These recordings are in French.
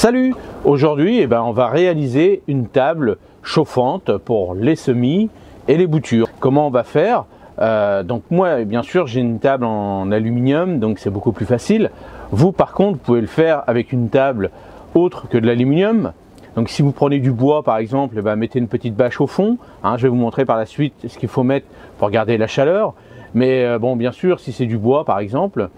Salut! Aujourd'hui, on va réaliser une table chauffante pour les semis et les boutures. Comment on va faire? Donc moi, bien sûr, j'ai une table en aluminium, donc c'est beaucoup plus facile. Vous, par contre, vous pouvez le faire avec une table autre que de l'aluminium. Donc si vous prenez du bois, par exemple, mettez une petite bâche au fond. Je vais vous montrer par la suite ce qu'il faut mettre pour garder la chaleur. Mais bon, bien sûr, si c'est du bois, par exemple,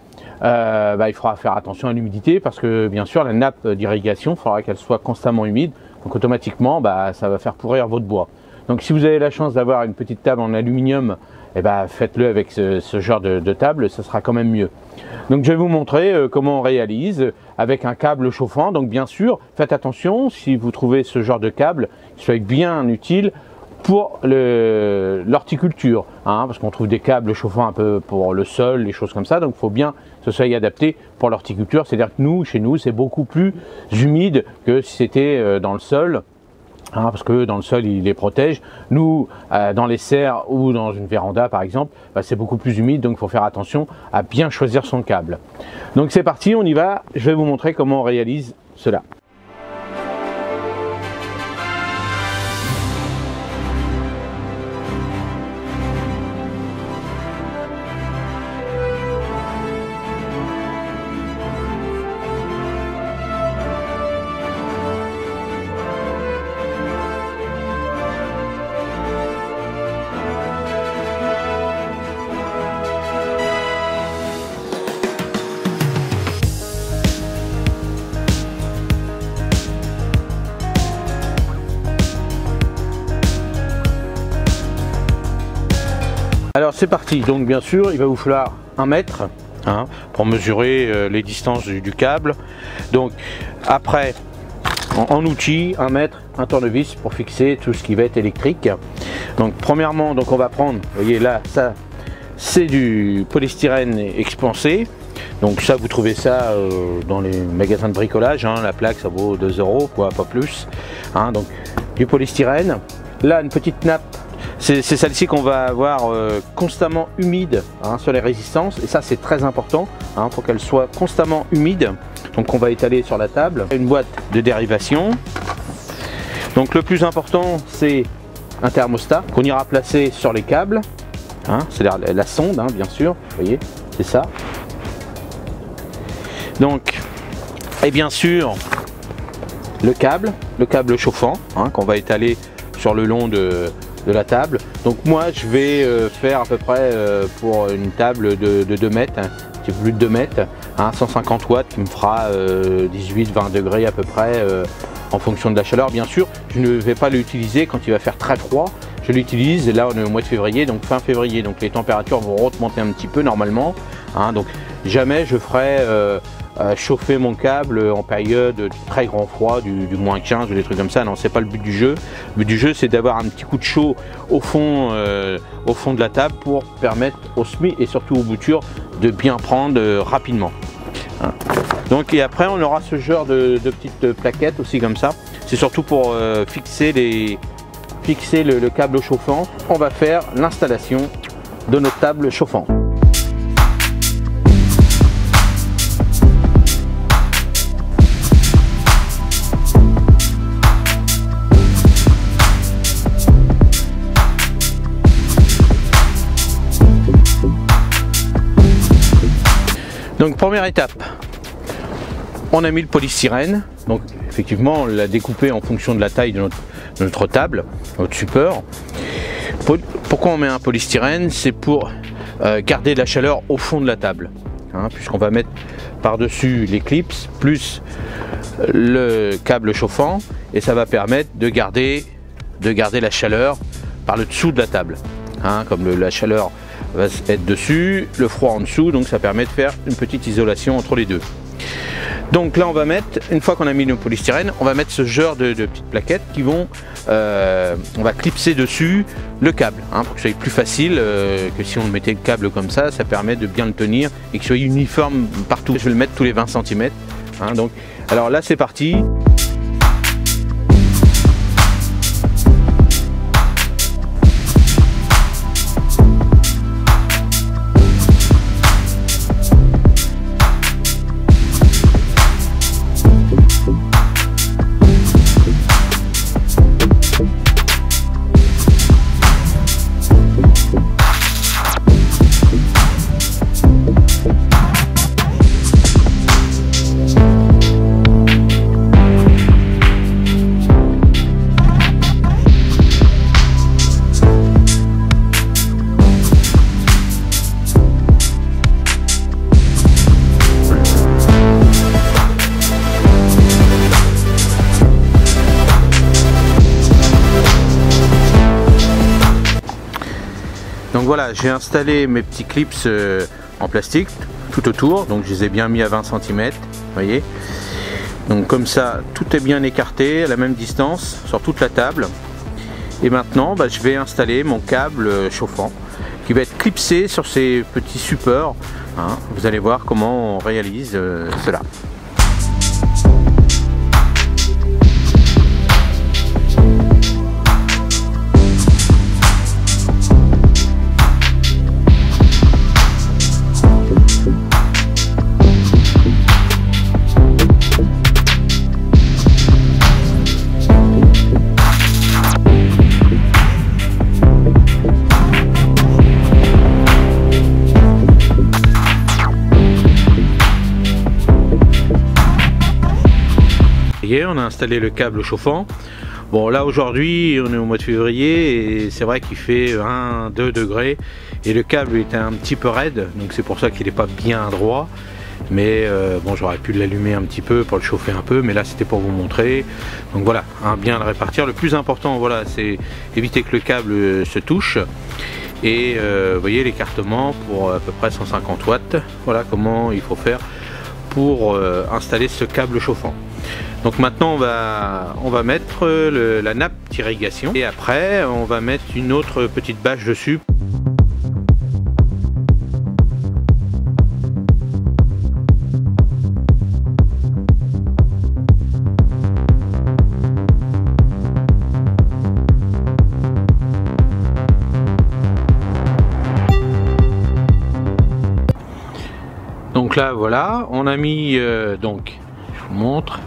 il faudra faire attention à l'humidité parce que, bien sûr, la nappe d'irrigation, il faudra qu'elle soit constamment humide. Donc automatiquement, ça va faire pourrir votre bois. Donc si vous avez la chance d'avoir une petite table en aluminium, faites-le avec ce genre de table, ça sera quand même mieux. Donc je vais vous montrer comment on réalise avec un câble chauffant. Donc bien sûr, faites attention si vous trouvez ce genre de câble, qu'il soit bien utile pour l'horticulture, parce qu'on trouve des câbles chauffants un peu pour le sol, les choses comme ça, donc il faut bien que ce soit adapté pour l'horticulture. C'est-à-dire que nous, chez nous, c'est beaucoup plus humide que si c'était dans le sol, parce que dans le sol, il les protège. Nous, dans les serres ou dans une véranda, par exemple, c'est beaucoup plus humide, donc il faut faire attention à bien choisir son câble. Donc c'est parti, on y va. Je vais vous montrer comment on réalise cela. Alors c'est parti, donc bien sûr il va vous falloir 1 mètre pour mesurer les distances du câble. Donc après en outil 1 mètre, un tournevis pour fixer tout ce qui va être électrique. Donc premièrement, on va prendre, vous voyez là, ça c'est du polystyrène expansé. Donc ça vous trouvez ça dans les magasins de bricolage, la plaque ça vaut 2 €, quoi, pas plus. Donc du polystyrène, là une petite nappe. C'est celle-ci qu'on va avoir constamment humide sur les résistances, et ça c'est très important pour qu'elle soit constamment humide. Donc on va étaler sur la table une boîte de dérivation. Donc le plus important c'est un thermostat qu'on ira placer sur les câbles, c'est-à-dire la sonde bien sûr, vous voyez, c'est ça. Donc, et bien sûr le câble chauffant qu'on va étaler sur le long de la table. Donc moi je vais faire à peu près pour une table de 2 mètres, un petit peu plus de 2 mètres, 150 watts qui me fera 18-20 degrés à peu près en fonction de la chaleur. Bien sûr je ne vais pas l'utiliser quand il va faire très froid, je l'utilise, là on est au mois de février, donc fin février, donc les températures vont remonter un petit peu normalement, donc jamais je ferai chauffer mon câble en période de très grand froid, du moins 15 ou des trucs comme ça. Non, c'est pas le but du jeu. Le but du jeu c'est d'avoir un petit coup de chaud au fond de la table pour permettre aux semis et surtout aux boutures de bien prendre rapidement. Donc et après on aura ce genre de petites plaquettes aussi comme ça. C'est surtout pour fixer le câble chauffant. On va faire l'installation de notre table chauffante. Donc première étape, on a mis le polystyrène, donc effectivement on l'a découpé en fonction de la taille de notre table, notre support. Pourquoi on met un polystyrène? C'est pour garder de la chaleur au fond de la table, puisqu'on va mettre par-dessus les clips plus le câble chauffant, et ça va permettre de garder la chaleur par le dessous de la table, comme la chaleur va être dessus, le froid en dessous, donc ça permet de faire une petite isolation entre les deux. Donc là on va mettre, une fois qu'on a mis le polystyrène, on va mettre ce genre de petites plaquettes qui vont, on va clipser dessus le câble, pour que ce soit plus facile que si on mettait le câble comme ça permet de bien le tenir et qu'il soit uniforme partout. Je vais le mettre tous les 20 cm. Donc, alors là c'est parti. Donc voilà, j'ai installé mes petits clips en plastique tout autour, donc je les ai bien mis à 20 cm, vous voyez. Donc comme ça, tout est bien écarté à la même distance sur toute la table. Et maintenant, je vais installer mon câble chauffant qui va être clipsé sur ces petits supports. Hein. Vous allez voir comment on réalise cela. On a installé le câble chauffant. Bon là aujourd'hui on est au mois de février et c'est vrai qu'il fait 1-2 degrés et le câble est un petit peu raide, donc c'est pour ça qu'il n'est pas bien droit. Mais bon, j'aurais pu l'allumer un petit peu pour le chauffer un peu, mais là c'était pour vous montrer. Donc voilà, bien le répartir. Le plus important, voilà, c'est éviter que le câble se touche. Et vous voyez l'écartement pour à peu près 150 watts. Voilà comment il faut faire pour installer ce câble chauffant. Donc maintenant on va mettre la nappe d'irrigation et après on va mettre une autre petite bâche dessus. Donc là voilà, on a mis donc je vous montre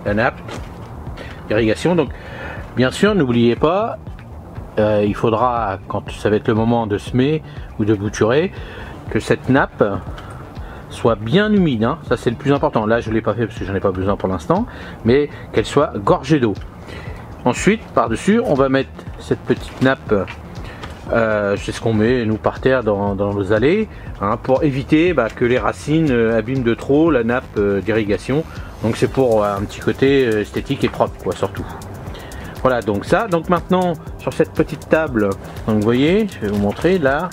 la nappe d'irrigation. Donc bien sûr n'oubliez pas, il faudra, quand ça va être le moment de semer ou de bouturer, que cette nappe soit bien humide, hein. Ça c'est le plus important. Là je ne l'ai pas fait parce que j'en ai pas besoin pour l'instant, mais qu'elle soit gorgée d'eau. Ensuite par dessus on va mettre cette petite nappe, c'est ce qu'on met nous par terre dans nos allées, hein, pour éviter que les racines abîment de trop la nappe d'irrigation. Donc c'est pour un petit côté esthétique et propre, quoi, surtout. Voilà, donc ça. Donc maintenant sur cette petite table, donc vous voyez, je vais vous montrer là.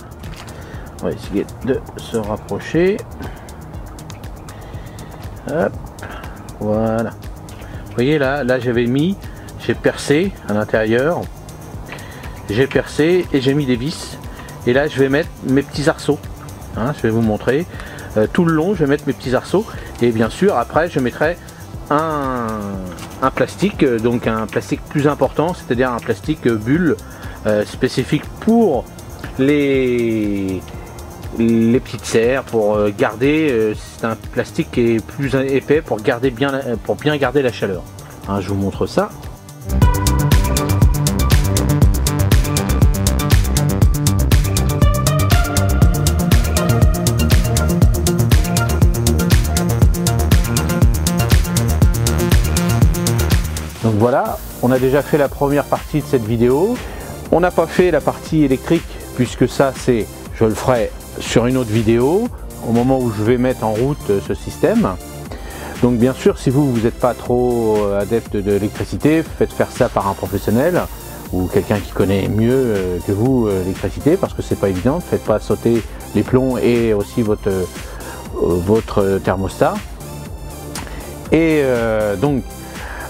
On va essayer de se rapprocher. Hop, voilà. Vous voyez là j'ai percé à l'intérieur. J'ai percé et j'ai mis des vis. Et là je vais mettre mes petits arceaux. Hein, je vais vous montrer. Tout le long je vais mettre mes petits arceaux. Et bien sûr après je mettrai un plastique, donc un plastique plus important, c'est-à-dire un plastique bulle spécifique pour les petites serres, pour garder, c'est un plastique qui est plus épais pour bien garder la chaleur. Hein, je vous montre ça. Donc voilà, on a déjà fait la première partie de cette vidéo. On n'a pas fait la partie électrique puisque ça je le ferai sur une autre vidéo au moment où je vais mettre en route ce système. Donc bien sûr, si vous n'êtes pas trop adepte de l'électricité, faites faire ça par un professionnel ou quelqu'un qui connaît mieux que vous l'électricité, parce que c'est pas évident. Faites pas sauter les plombs et aussi votre thermostat. Et donc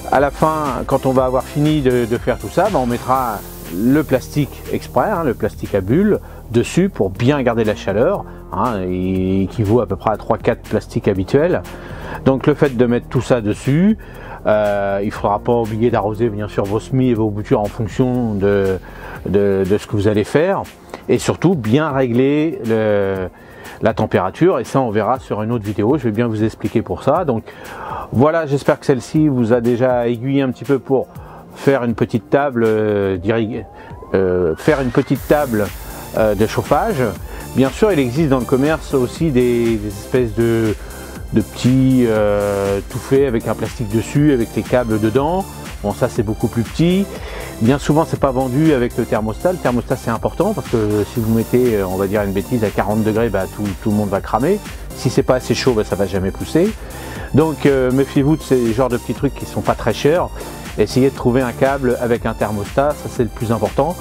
à la fin, quand on va avoir fini de faire tout ça, on mettra le plastique exprès, hein, le plastique à bulles, dessus pour bien garder la chaleur, hein, il équivaut à peu près à 3-4 plastiques habituels. Donc le fait de mettre tout ça dessus, il ne faudra pas oublier d'arroser bien sûr vos semis et vos boutures en fonction de ce que vous allez faire, et surtout bien régler la température, et ça on verra sur une autre vidéo, je vais bien vous expliquer pour ça. Donc voilà, j'espère que celle-ci vous a déjà aiguillé un petit peu pour faire une petite table de chauffage. Bien sûr, il existe dans le commerce aussi des espèces de petits tout faits avec un plastique dessus, avec les câbles dedans. Bon, ça c'est beaucoup plus petit. Bien souvent, c'est pas vendu avec le thermostat. Le thermostat c'est important parce que si vous mettez, on va dire une bêtise, à 40 degrés, tout le monde va cramer. Si c'est pas assez chaud, ça va jamais pousser. Donc méfiez-vous de ces genres de petits trucs qui sont pas très chers. essayez de trouver un câble avec un thermostat, ça c'est le plus important.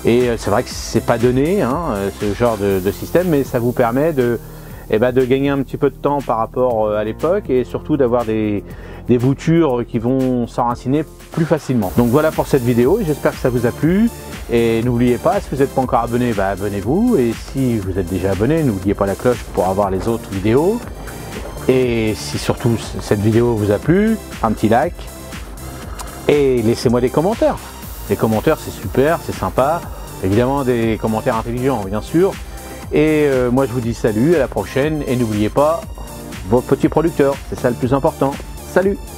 Et c'est vrai que c'est pas donné, hein, ce genre de système, mais ça vous permet de gagner un petit peu de temps par rapport à l'époque et surtout d'avoir des boutures qui vont s'enraciner plus facilement. Donc voilà pour cette vidéo, j'espère que ça vous a plu. Et n'oubliez pas, si vous n'êtes pas encore abonné, abonnez-vous. Et si vous êtes déjà abonné, n'oubliez pas la cloche pour avoir les autres vidéos. Et si surtout cette vidéo vous a plu, un petit like. Et laissez-moi des commentaires. Les commentaires, c'est super, c'est sympa. Évidemment, des commentaires intelligents, bien sûr. Et moi, je vous dis salut, à la prochaine. Et n'oubliez pas vos petits producteurs, c'est ça le plus important. Salut!